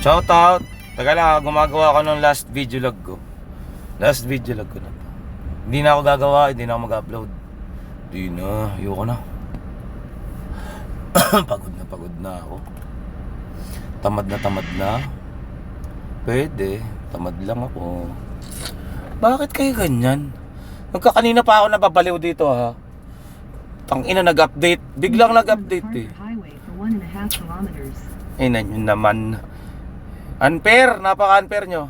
Shoutout. Taga lang, gumagawa ko ng last video log ko. Last video log ko na to. Hindi na ako gagawa, hindi na ako mag-upload. Hindi na, ayoko na. Pagod na ako. Tamad na. Pwede, tamad lang ako. Bakit kayo ganyan? Magkakanina pa ako nababaliw dito ha. Tangina nag-update. Biglang nag-update eh. Eh yun naman. Unfair, napaka-unfair nyo.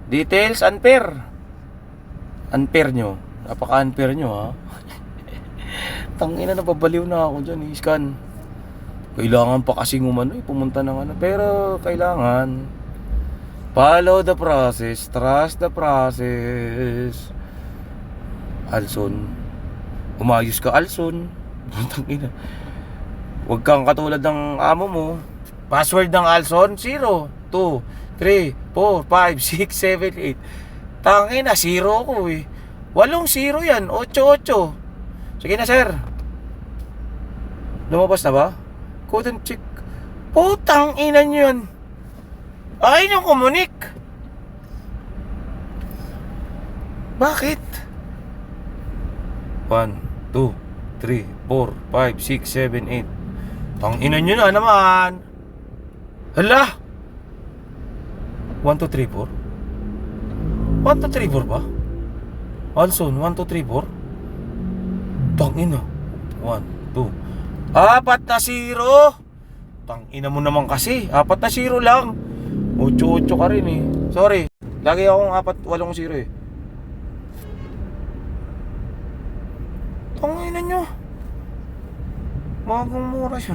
Details, unfair. Unfair nyo. Napaka-unfair nyo ha. Tangina nababaliw na ako dyan eh. Scan. Kailangan pa kasing pumunta ng ano. Pero kailangan follow the process, trust the process. Alson, umayos ka Alson. Tangina. Huwag kang katulad ng amo mo. Password ng Alson 0, 2, 3, 4, 5, 6, 7, 8. Tangina, 0 ko eh. 8 0 yan, 8, 8. Sige na sir. Lumabas na ba? Couldn't check. Putang ina nyo yun. Ay nyo kumunik. Bakit? 1, 2, 3, 4, 5, 6, 7, 8. Tang ina nyo na naman. Hala. 1, 2, 3, 4. 1, 2, 3, 4 ba? Alson, 1, 2, 3, 4. Tang ina. 1, 2. 4 na 0. Tang ina mo naman kasi. 4 na 0 lang. 8-8 ka rin eh. Sorry. Lagi akong 8-8-0 eh. Tangina nyo. Magang mura siya.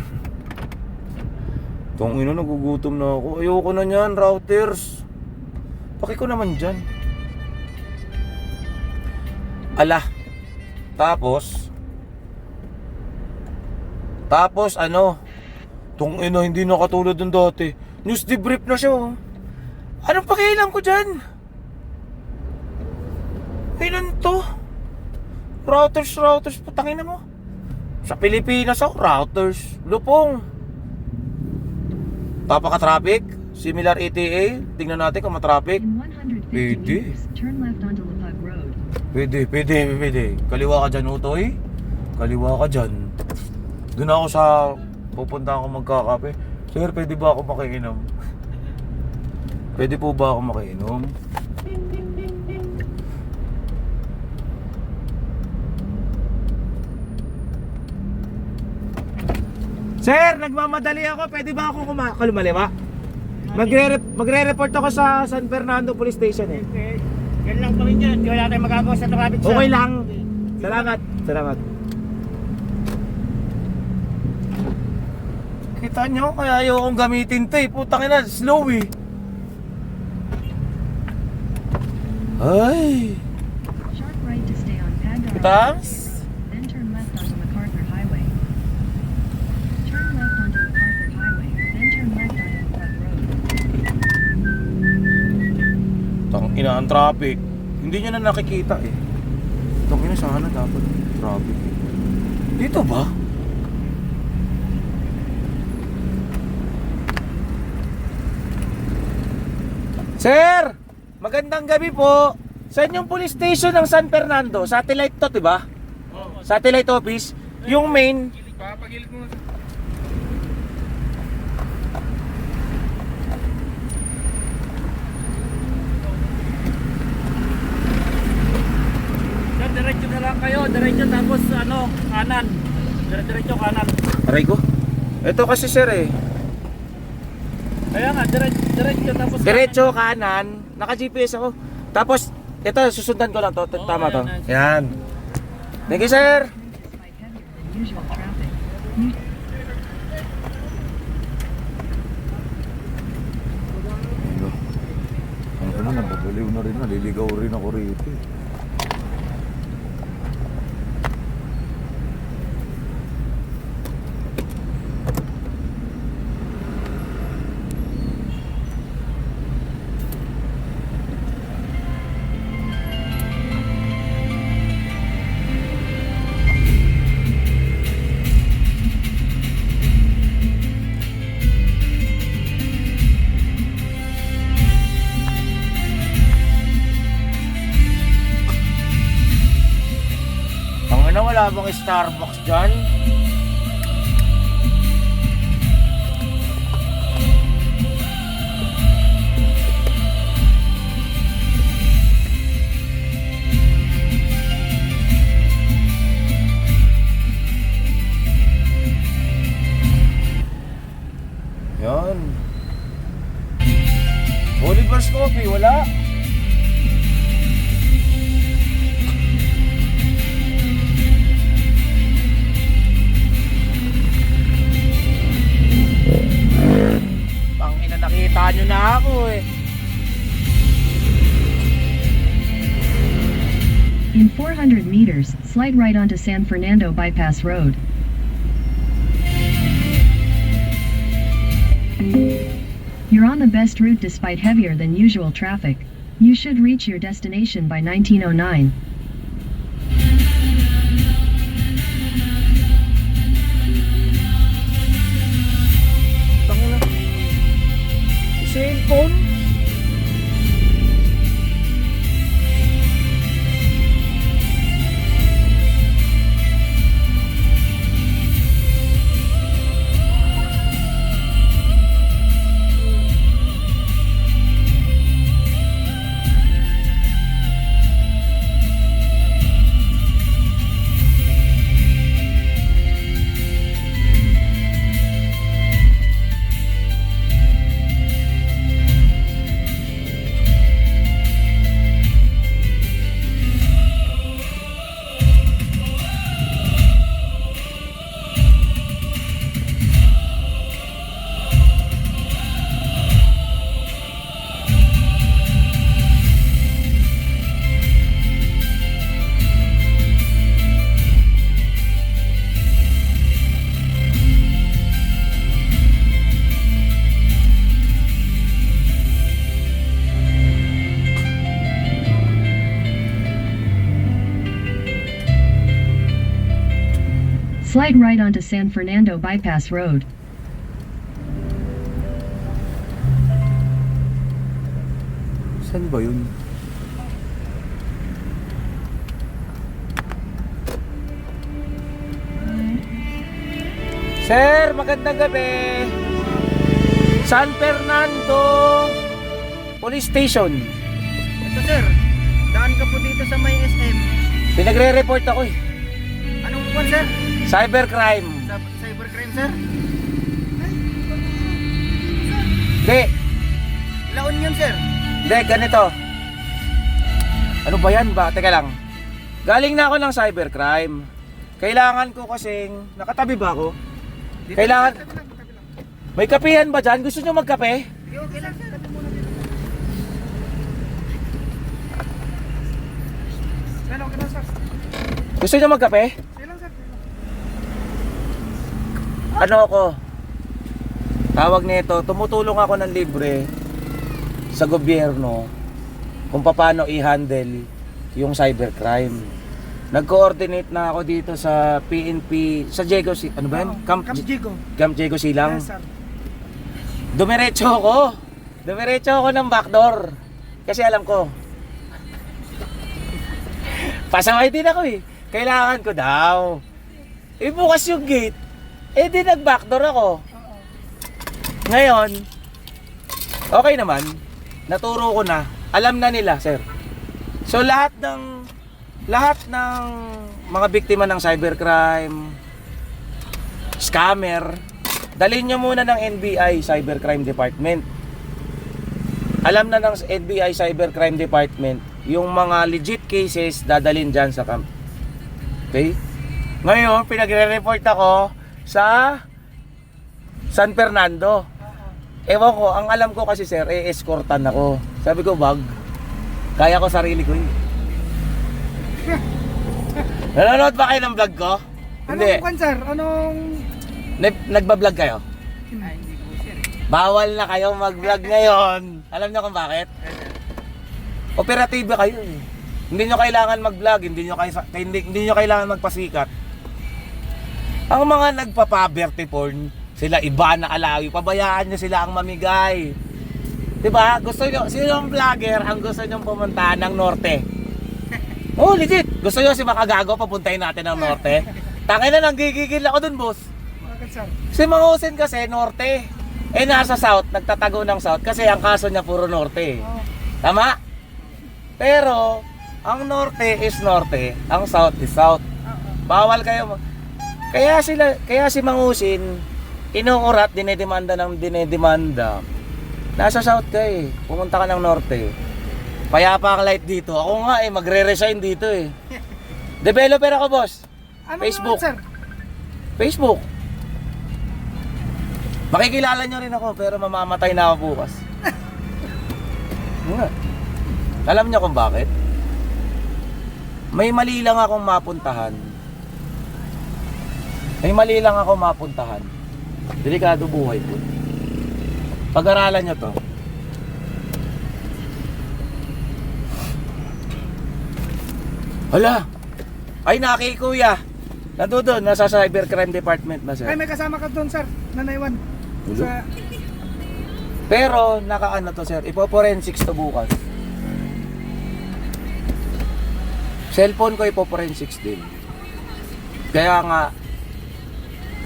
Tangina, nagugutom na ako. Ayoko na nyan, routers. Paki ko naman dyan. Ala. Tapos ano? Tangina, hindi na katulad ng dati. News debrief na siya oh. Anong pakialam ko dyan? Ilan to? Routers, putangin na mo. Sa Pilipinas ako, routers. Lupong. Papaka-traffic. Similar ETA. Tingnan natin kung matraffic. Pwede. Pwede. Kaliwa ka dyan, Utoy. Kaliwa ka dyan. Doon ako sa pupunta ako magkakape. Sir, pwede ba ako makiinom? Pwede po ba ako makiinom? Sir, nagmamadali ako. Pwede ba ako lumaliwa? Magre-report ako sa San Fernando Police Station eh. Okay. Yan lang pa rin dyan. Di wala tayong magagawa sa traffic sa... Okay lang. Salamat. Kita nyo, kaya ayokong gamitin to eh. Putang ina, slow eh. Ay. Kitams? Tangina ang traffic. Hindi nyo na nakikita eh. Tangina sana dapat traffic eh. Dito ba? Sir! Magandang gabi po. Saan yung police station ng San Fernando? Satellite to, diba? Oo. Satellite office. Yung main. Papagilid mo. Diretso na lang kayo, diretso tapos kanan. Diretso kanan. Aray ko. Ito kasi sir eh. Kaya nga, diretso tapos Diretso kanan. Naka-GPS ako. Tapos ito susundan ko lang to. Tama to. Yan. Thank you sir. Ano nababaliw na rin, naliligaw rin ako rito. wala bang Starbucks dyan? Yan. Oliver's Coffee, wala. Pangina, nakita nyo na ako eh. In 400 meters, slide right onto San Fernando Bypass Road. You're on the best route despite heavier than usual traffic. You should reach your destination by 1909. Tangina. Cellphone? Slide right onto San Fernando Bypass Road. Saan ba yun? Sir, magandang gabi. San Fernando Police Station. Ito sir, daan ka po dito sa may SM. Pinagre-report ako eh. Anong buwan sir? Cybercrime. Cybercrime sir? Hindi, Laon yun sir? hindi, ganito. Ano ba yan ba? Teka lang. Galing na ako ng cybercrime. Kailangan ko kasing... Nakatabi ba ako? Kailangan... May kapehan ba dyan? Gusto nyo magkape? Sige, okay lang sir. Tabi muna dito. Sir, okay lang sir. Gusto nyo magkape? Sige lang sir. Ano ako? Tawag nito, tumutulong ako ng libre sa gobyerno kung paano i-handle yung cybercrime. Nag-coordinate na ako dito sa PNP, sa Diego, ano ba yan? Camp Jigo. Camp Diego Silang. Yes sir. Dumiretso ako ng backdoor. Kasi alam ko, pasaway din ako eh. Kailangan ko daw. Bukas yung gate. Di nag-backdoor ako. Ngayon, okay naman. Naturo ko na. Alam na nila, sir. So lahat ng mga biktima ng cybercrime, scammer, dalhin nyo muna ng NBI Cybercrime Department. Alam na ng NBI Cybercrime Department yung mga legit cases dadalhin dyan sa camp. Okay? Ngayon, pinagre-report ako sa San Fernando. Ewan ko, ang alam ko kasi sir, escortan ako. Sabi ko, wag. Kaya ko sarili ko yun. Nanonood ba kayo ng vlog ko? Hindi. Anong buwan sir? Anong... Nagbablog kayo? Ay, hindi po sir. Bawal na kayo mag-vlog ngayon. Alam niyo kung bakit? Operatiba kayo eh. Hindi nyo kailangan mag-vlog, hindi nyo kailangan magpasikat. Ang mga nagpapa-birthday porn, sila iba na alawi, pabayaan nyo sila ang mamigay. Diba? Gusto nyo, sino ang vlogger ang gusto nyo pumunta ng norte? Oh, legit. Gusto nyo si Makagago, papuntahin natin ng norte? Tangin na, nanggigigil ako dun, boss. Bakit sir? Si Mangusin kasi, norte. Eh, nasa south, nagtatago ng south kasi ang kaso niya puro norte. Oo. Tama? Pero, ang norte is norte, ang south is south. Bawal kayo. Kaya si Mangusin, inuurat, dinedemanda ng dinedemanda. Nasa south ka eh. Pumunta ka ng norte. Payapa ang light dito. Ako nga eh, magre-resign dito eh. Developer ako, boss. Ano Facebook. naman, sir? Facebook. Makikilala nyo rin ako, pero mamamatay na ako bukas. Nga. Alam nyo kung bakit? May mali lang akong mapuntahan. Delikado buhay po. Pag-aralan nyo to. Hala! Ay, naki kuya! Nandun, nasa cybercrime department na sir. Ay, may kasama ka doon, sir. Nanaywan. Ulo? Sa... Pero, nakaano to sir, ipo-forensics to bukas. Cellphone ko ipo-forensics din. Kaya nga,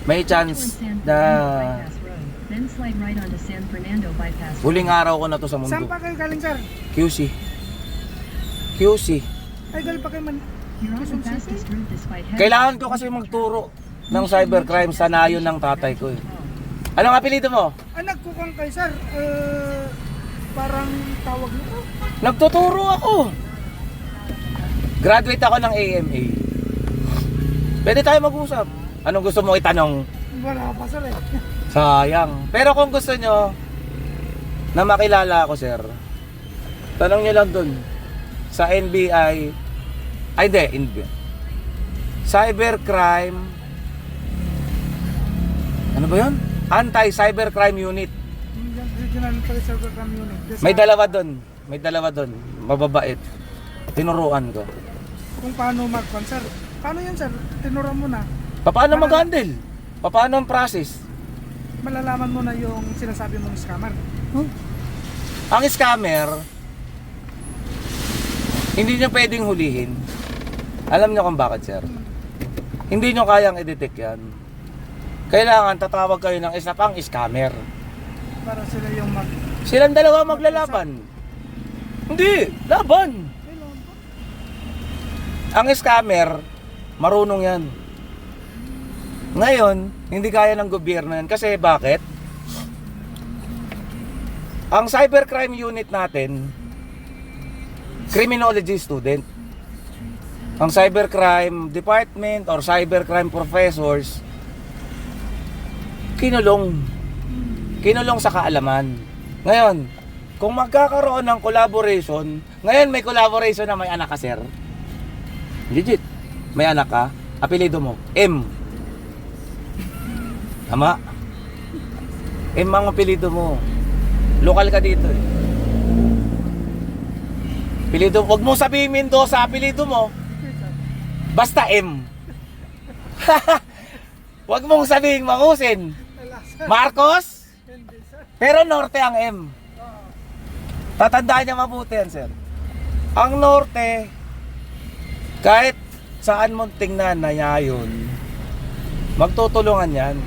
may chance San na Fernando Bypass Road. Then slide right onto San Fernando Bypass Road. huling araw ko na to sa Saan mundo. pa kayo galing, sir? QC. Ay, galing pa kayo man... You're on the fastest route despite heavy. Kailangan ko kasi magturo ng cybercrime sa nayon ng tatay ko eh. Anong apelido mo? Anak ko kang kay, sir. Parang tawag mo ko. Nagtuturo ako. Graduate ako ng AMA. Pwede tayo mag-usap. Anong gusto mo itanong? Wala pa, sir eh. Sayang. Pero kung gusto nyo na makilala ako, sir, tanong nyo lang dun sa NBI. Ay, hindi. Cybercrime. Ano ba yun? Anti-Cybercrime Unit. Yung regional cyber community. May dalawa dun. Mababait. Tinuruan ko. Kung paano mag-con, sir. Paano yun, sir? Tinuruan mo na. Paano mag-handle? Paano ang process? Malalaman mo na yung sinasabi mong scammer. Ang scammer, hindi nyo pwedeng hulihin. Alam nyo kung bakit, sir? Hindi nyo kayang i-detect yan. Kailangan tatawag kayo ng isa pang scammer. Para sila yung mag... Silang dalawa maglalaban. Hindi, laban. Ang scammer, marunong yan. Ngayon, hindi kaya ng gobyerno yan. Kasi bakit? Ang cybercrime unit natin, criminology student. Ang cybercrime department or cybercrime professors, kinulong sa kaalaman. Ngayon, kung magkakaroon ng collaboration, ngayon may collaboration na may anak ka, sir. Legit. May anak ka, apelido mo, M. Tama? M ang apelido mo. Lokal ka dito eh. Apelido, wag mo sabihin Mendoza apelido mo. Basta M. Wag mong sabihin Mangusin. Marcos? Pero norte ang M. Tatandaan niya mabuti yan, sir. Ang norte, kahit saan mo tingnan na yun, magtutulungan yan.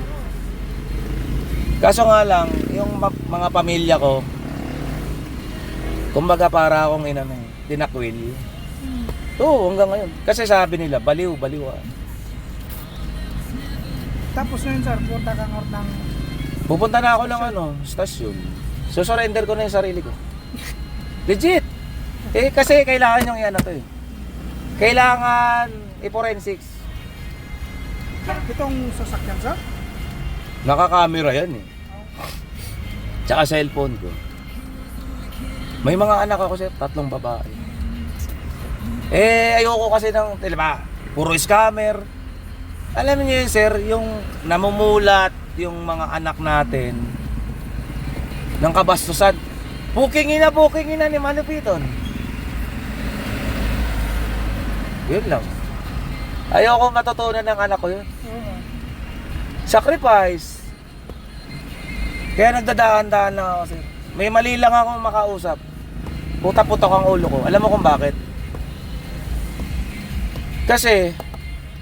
Kaso nga lang, yung mga pamilya ko, kumbaga para akong dinakwil. Oo, hanggang ngayon. Kasi sabi nila, baliw ah. Tapos ngayon, sir, punta kang out ng... Pupunta na ako ng stasyon. So surrender ko na yung sarili ko. Legit. Eh kasi kailangan yung to eh. Kailangan i-forensics. Itong sasakyan, sir? Naka-camera yan eh. Tsaka cellphone ko. May mga anak ako, sir, 3 babae. Eh ayoko kasi ng, diba, puro scammer. Alam niyo yun, sir, yung namumulat yung mga anak natin ng kabastusan. Bookingin na ni Manupiton. Yun lang. Ayoko matutunan ng anak ko yun. Sacrifice. Kaya nagdadaan-daan lang ako, sir. May mali lang ako makausap. Puta-putok ang ulo ko. Alam mo kung bakit? Kasi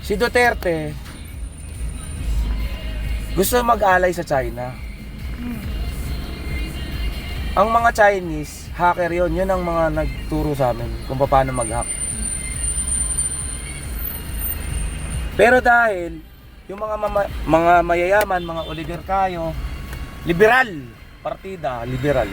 si Duterte gusto mag-alay sa China. Ang mga Chinese, hacker yun. Yun ang mga nagturo sa amin kung paano mag-hack. Pero dahil yung mga mayayaman, mga oligarkayo, liberal, partida, liberal.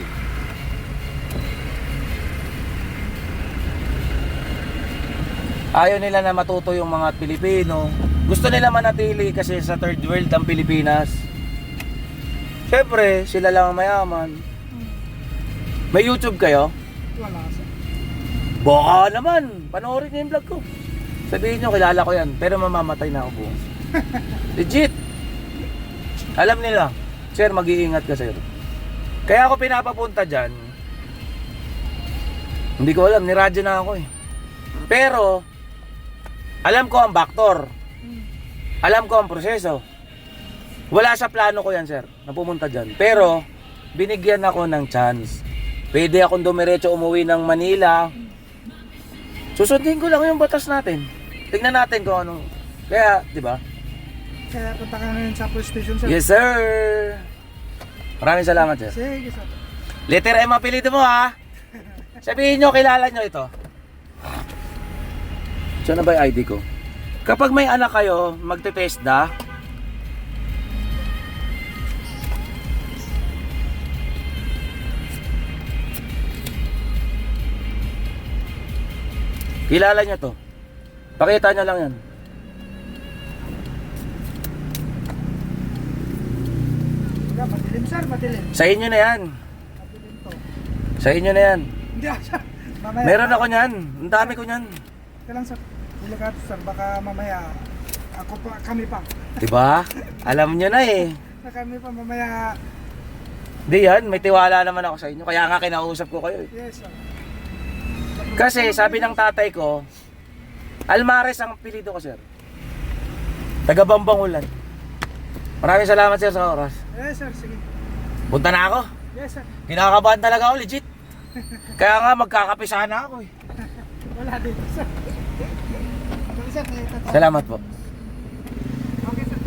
Ayaw nila na matuto yung mga Pilipino. Gusto nila manatili kasi sa third world ang Pilipinas. Siyempre, sila lang ang mayaman. May YouTube kayo? Wala, sir. Baka naman, panoorin niyo yung vlog ko. Sabihin niyo, kilala ko yan, pero mamamatay na ako bukas. Legit. Alam nila, sir, mag-iingat ka, sir. Kaya ako pinapapunta dyan. Hindi ko alam, niradyo na ako eh. Pero, alam ko ang backdoor. Alam ko ang proseso. Wala sa plano ko yan, sir, na pumunta dyan. Pero, binigyan ako ng chance. Pwede akong dumiretso umuwi ng Manila. Susundin ko lang yung batas natin. Tingnan natin kung anong... Kaya, di ba? Kaya punta ka ngayon sa police station, sir. Yes, sir! Maraming salamat, sir. Sige, sir. Letter M apelido mo, ha? Sabihin nyo, kilala nyo ito. Saan na ba yung ID ko? Kapag may anak kayo, magte-TESDA, kilala nyo to. Pakita nyo lang yan. Wala, madilim, sir, madilim. Sa inyo na yan. Madilim to. Sa inyo na yan. Hindi, sir. Mamaya. Meron ako nyan. Ang dami ko nyan. Kailan, sir? Delikado, sir. Baka mamaya, kami pa. Diba? Alam nyo na eh. Kami pa, mamaya. Di yan, may tiwala naman ako sa inyo. Kaya nga kinausap ko kayo eh. Yes, sir. Kasi sabi ng tatay ko, Almares ang apelido ko, sir. Taga Bambangulan. Maraming salamat, sir, sa oras. Yes, sir. Sige. Punta na ako. Yes, sir. Kinakabahan talaga ako, legit. Kaya nga magkakape sana ako eh. Wala dito, sir. Okay, sir. Salamat po. Okay, sir.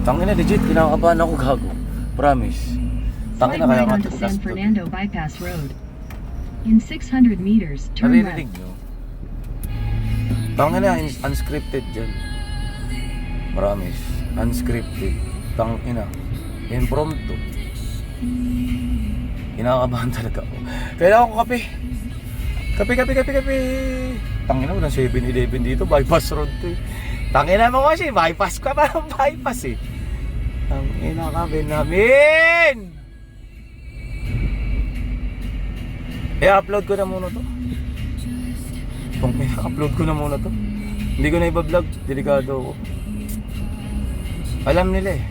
Tangina, legit, kinakabahan ako, gago. Promise. Slight Tangina, kaya right nga onto tugas San to. Fernando Bypass Road. In 600 meters, turn Naririnig left. nyo? Tangina, unscripted dyan. Promise. Unscripted. Tangina. Impromptu. Kinakabahan talaga ako. Kailangan ko kape. Kape. Tangina, walang 7-Eleven dito. Bypass road to eh. Tangina mo kasi, bypass ka pa ng bypass eh. Tangina, kape namin! I-upload ko na muna to. Upload ko na muna to. Hindi ko na iba-vlog. Delikado ako. Alam nila eh.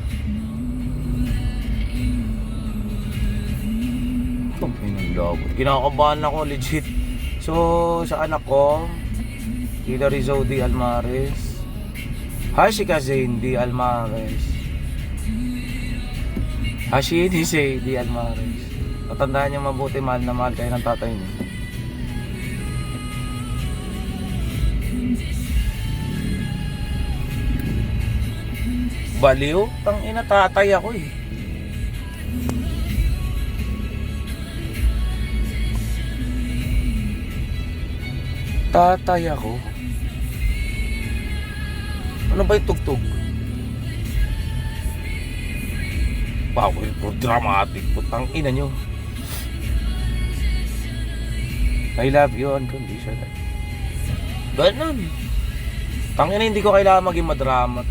Kinakabahan ako legit. So sa anak ko, Kila Rizzo D. Almares, Hashika Zain D. Almares, Hashidi Zay D. Almares. Tatandaan niyo mabuti, mahal na mahal kayo ng tatay niyo. Baliw? Tangina, tatay ako eh. Tatay ako. Ano ba yung tugtog? Bawal po, dramatic po. Tangina nyo. I love you unconditional. Ganun. Tangina, hindi ko kailangan maging madrama.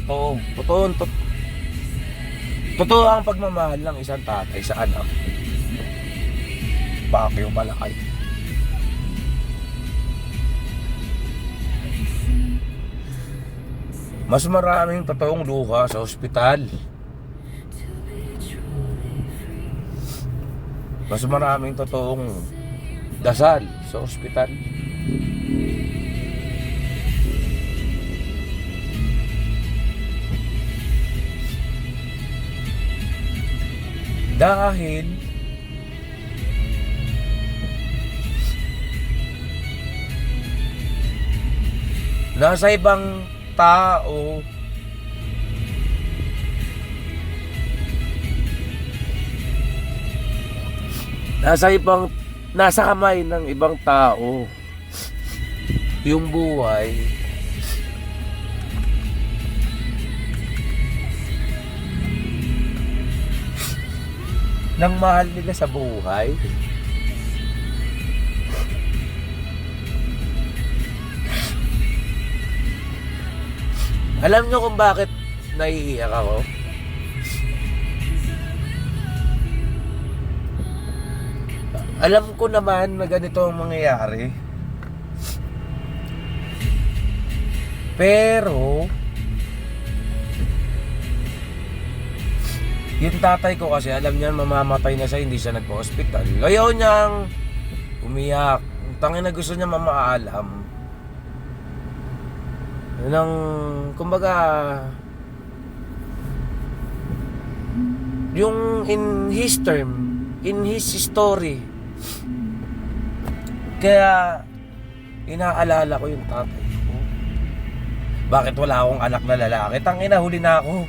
Totoo ang pagmamahal ng isang tatay sa anak. Bakit yung balakay? Mas maraming totoong luha sa ospital. Mas maraming totoong dasal sa ospital. Dahil nasa ibang tao nasa kamay ng ibang tao yung buhay. Nang mahal nila sa buhay. Alam nyo kung bakit naiiyak ako? Alam ko naman na ganito ang mangyayari. Pero yung tatay ko kasi alam niya mamamatay na siya, hindi siya nagpa-hospital. Ayaw niyang umiyak. Tangina na gusto niya mamaalam. Nang kumbaga yung in his term, in his story. Kaya inaalala ko yung tatay ko. Bakit wala akong anak na lalaki? Tangina, huli na ako.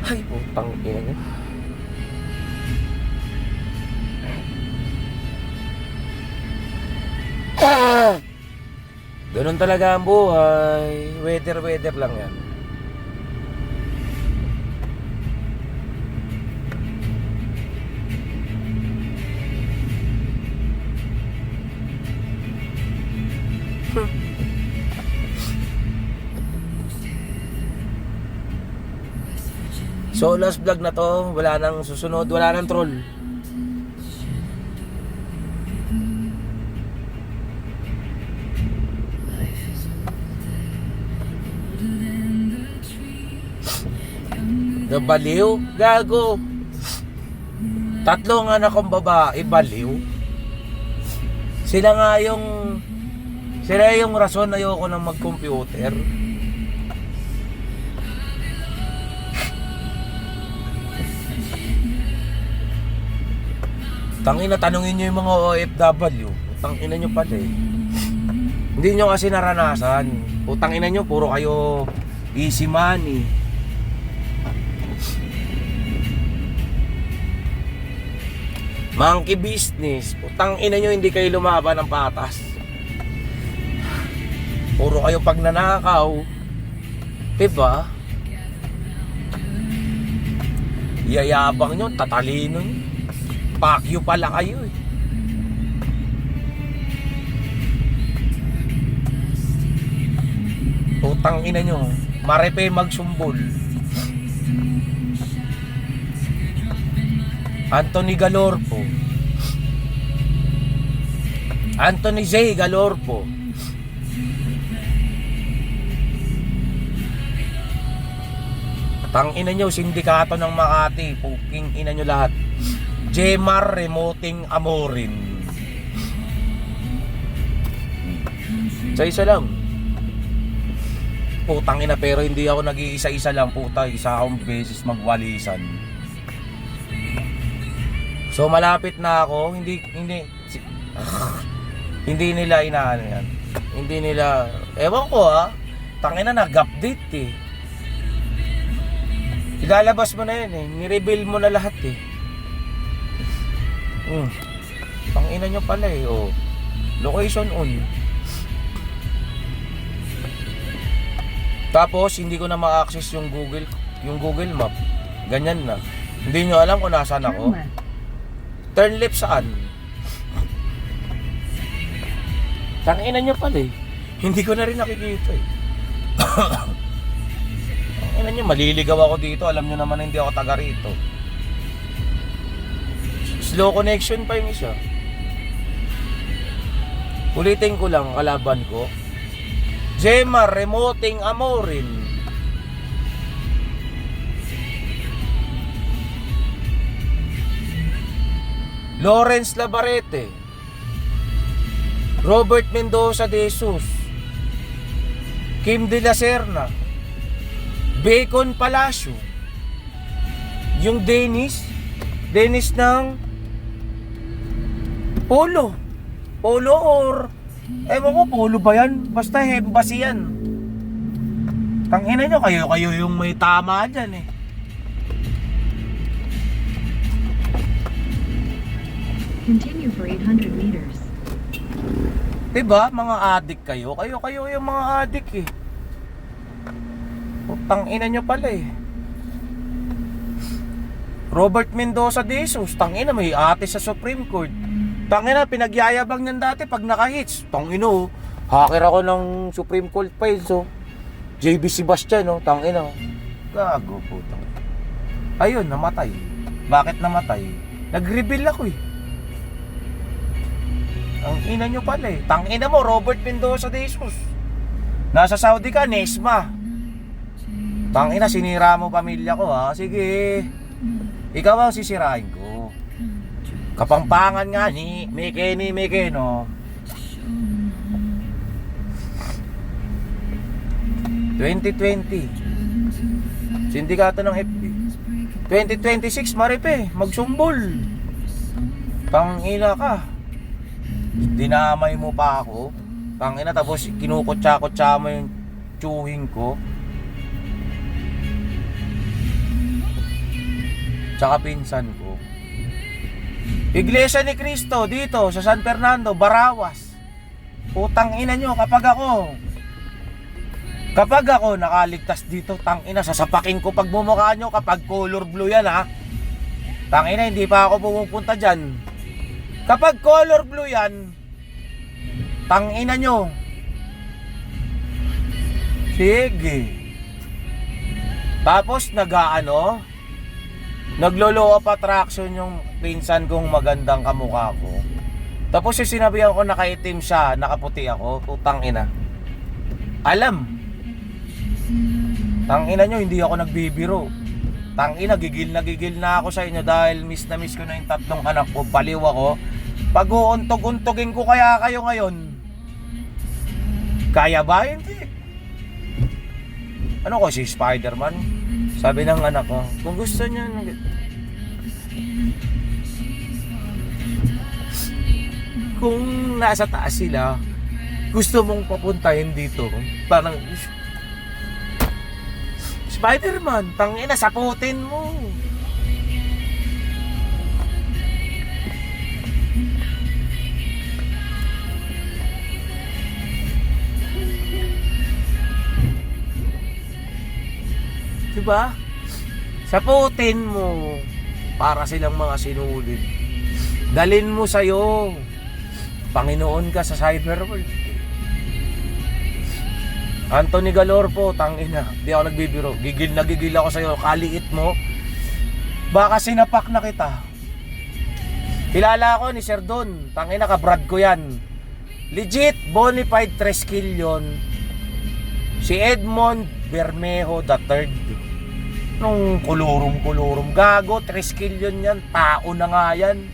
Ay, putang ina niya. Ganun talaga ang buhay. Weather lang yan. So last vlog na to, wala nang susunod, wala nang troll. Nabaliw, gago. Tatlong anak kong babae, baliw. Sila yung rason ayoko nang mag-computer. Tangina, tanungin nyo yung mga OFW. Tangina nyo pala eh. Hindi nyo kasi naranasan. Tangina nyo, puro kayo easy money. Monkey business. Tangina nyo, hindi kayo lumaban ng patas. Puro kayo pagnanakaw. Diba? Yayabang nyo, tatalino nyo. Pakyo pala kayo eh. Putang ina nyo, marepe magsumbol. Anthony Galorpo, Anthony J. Galorpo. Tang ina nyo, sindikato ng Makati. Puking ina nyo lahat. Jemar Remoting Amorin. Sa isa lang. Putang ina, pero hindi ako nag-iisa-isa lang, puta. Isa akong beses magwalisan. So malapit na ako, hindi nila inaano yan. Hindi nila, ewan ko tangina, nag-update eh. Ilalabas mo na yan eh, ni-reveal mo na lahat eh. Pangina nyo pala eh, location on. Tapos hindi ko na ma-access yung Google Map. Ganyan na. Hindi nyo alam kung nasaan ako. Turn left saan? Tangina nyo pala eh. Hindi ko na rin nakikita eh. Tangina nyo, maliligaw ako dito. Alam nyo naman hindi ako taga rito. Slow connection pa yung isa. Ulitin ko lang, kalaban ko. Jemar Remoting Amorin. Lawrence Labarete, Robert Mendoza de Jesus, Kim de la Serna, Bacon Palacio. Yung Dennis ng Polo. Polo or ewan ko, Polo ba yan? Basta Embassy yan. Tangina nyo, kayo yung may tama dyan eh. Continue for 800 meters. Diba, mga adik kayo? Kayo yung mga adik eh. Tangina nyo pala eh. Robert Mendoza de Jesus, tangina, may ate sa Supreme Court. Tangina, pinagyayabang niyan dati pag naka-hits. Tangina, oh, hacker ako ng Supreme Court files, oh. JB Sebastian, oh, tangina. Gago po, tangina. Ayun, namatay. Bakit namatay? Nag-reveal ako eh. Ang ina nyo pala eh. Tangina mo, Robert Mendoza de Jesus. Nasa Saudi ka, Nesma. Tangina, sinira mo pamilya ko ha. Sige. Ikaw ang sisirain ko. Kapampangan nga ni Meke no. 2020. Sindikato ng FB. 2026, Maripe, magsumbol. Tangina ka. Dinamay mo pa ako. Tangina, tapos kinukutsa-kutsa mo yung tsuhin ko. Tsaka pinsan ko. Iglesia ni Cristo dito sa San Fernando, Barawas. Putang ina nyo, kapag ako nakaligtas dito, tangina, sasapakin ko pag bumukha nyo kapag color blue yan ha. Tangina, hindi pa ako pumupunta dyan. Kapag color blue yan, tangina nyo. Sige. Tapos naglolo of attraction yung pinsan kong magandang kamukha ko. Tapos yung sinabihan ko nakaitim siya, nakaputi ako, putang ina. Alam. Tangina nyo, hindi ako nagbibiro. Tangina, gigil na ako sa inyo dahil miss na miss ko na yung tatlong anak ko. Baliw ako. Pag-uuntog-untogin ko kaya kayo ngayon. Kaya ba? Hindi. Ano ko, si Spider-Man? Sabi ng anak ko, kung gusto niya, kung nasa taas sila, gusto mong papuntahin dito, parang Spider-Man, tangina, saputin mo. Diba? Saputin mo para silang mga sinulid. Dalin mo sa'yo. Panginoon ka sa cyberworld. Anthony Galorpo, tangina. Di ako nagbibiro. Gigil ako sa'yo. Kaliit mo. Baka sinapak na kita. Kilala ako ni Sir Don. Tangina, kabrad ko yan. Legit, bonafide Tresquillion. Si Edmond Bermejo III. Nung kulurum. Gago, Tresquillion yan. Tao na nga yan.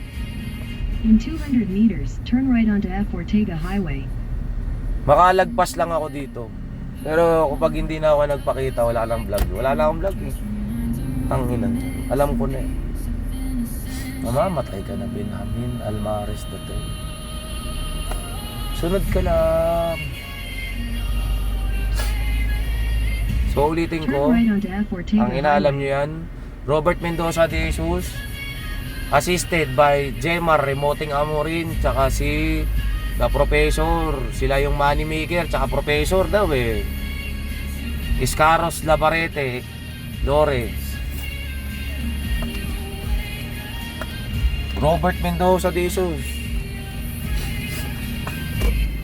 In 200 meters, turn right onto F. Ortega Highway. Makalagpas lang ako dito. Pero kapag hindi na ako nagpakita, wala lang vlog. Wala na akong vlog eh. Tanginan. Alam ko na eh. Mamamatay ka na, Benjamin Almares III. Sunod ka lang. So ulitin ko, Turn right onto F. Ortega ang inaalam Highway. nyo yan, Robert Mendoza de Jesus, assisted by Jemar Remoting Amorin, tsaka si The Professor. Sila yung money maker, tsaka Professor daw eh. Iscaros Labarete Lores. Robert Mendoza de Jesus.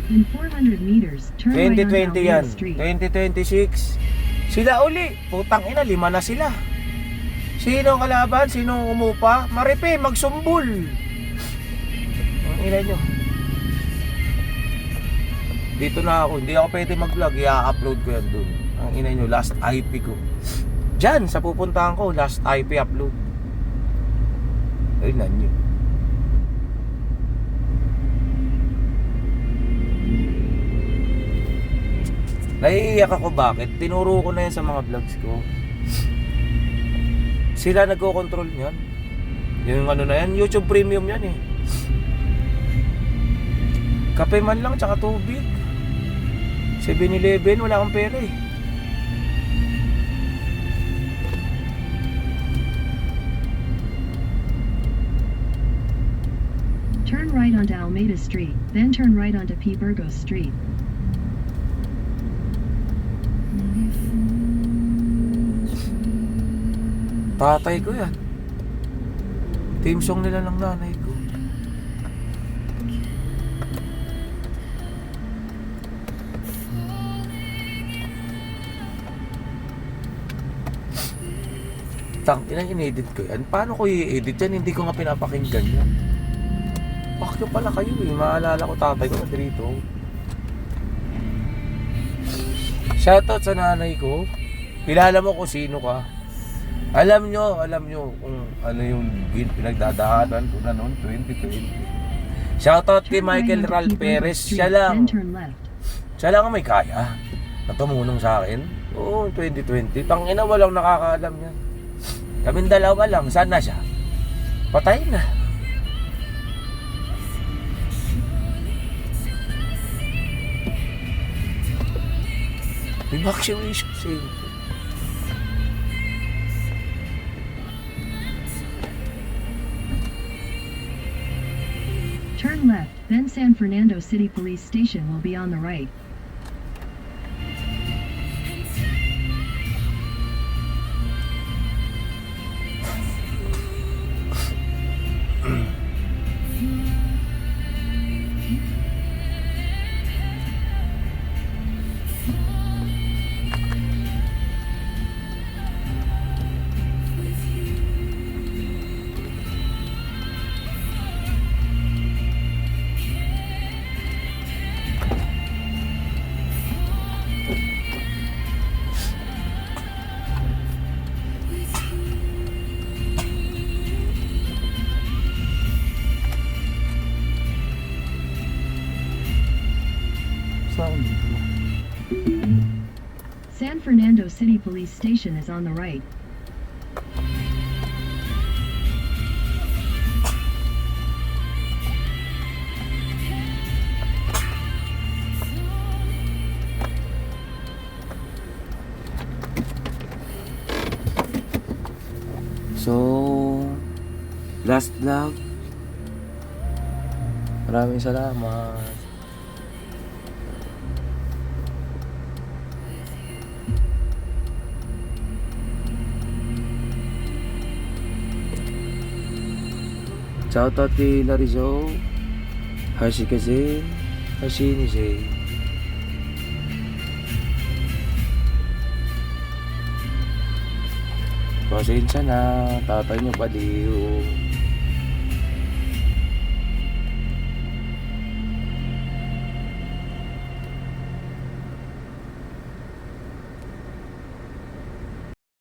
In 400 meters, turn right onto 2020 yan. Alvera Street. 2026 sila uli. Putang ina, 5 na sila. Sino ang kalaban? Sino ang umupa? Maripe, magsumbol. Ang ina nyo. Dito na ako. Hindi ako pwede mag-vlog. I-upload ko yan dun. Ang ina nyo, last IP ko. Diyan, sa pupuntahan ko, last IP upload. Ayun na nyo. Naiiyak ako bakit? Tinuro ko na yan sa mga vlogs ko. Sila nagko-control niyan. Yung ano na yan, YouTube Premium yan eh. Kape man lang, tsaka tubig. 7-Eleven, wala kang pera eh. Turn right onto Almeida Street, then turn right onto P. Burgos Street. Tatay ko yan. Team song nila ng nanay ko. Tang, in-edit ko yan. Paano ko i-edit yan? Hindi ko nga pinapakinggan yan. Bakit pala kayo eh? Maalala ko tatay ko na dito. Shoutout sa nanay ko. Kilala mo kung sino ka. Alam nyo kung ano yung pinagdadaanan ko na noon, 2020. Shoutout kay Turn right Michael onto Ral P. Burgos Perez. Street, Siya lang. then turn left. Siya lang ang may kaya na tumulong sa akin. Oo, 2020. Tangina, walang nakakaalam yan. Kaming dalawa lang. Saan na siya? Patay na. May vaccination center. Turn left, then San Fernando City Police Station will be on the right. San Fernando City Police Station is on the right. So, last vlog. Maraming salamat. Shoutout kay Larizo, Hashi Kazin, Hashini Zay. Pasensya na, tatay niyo baliw.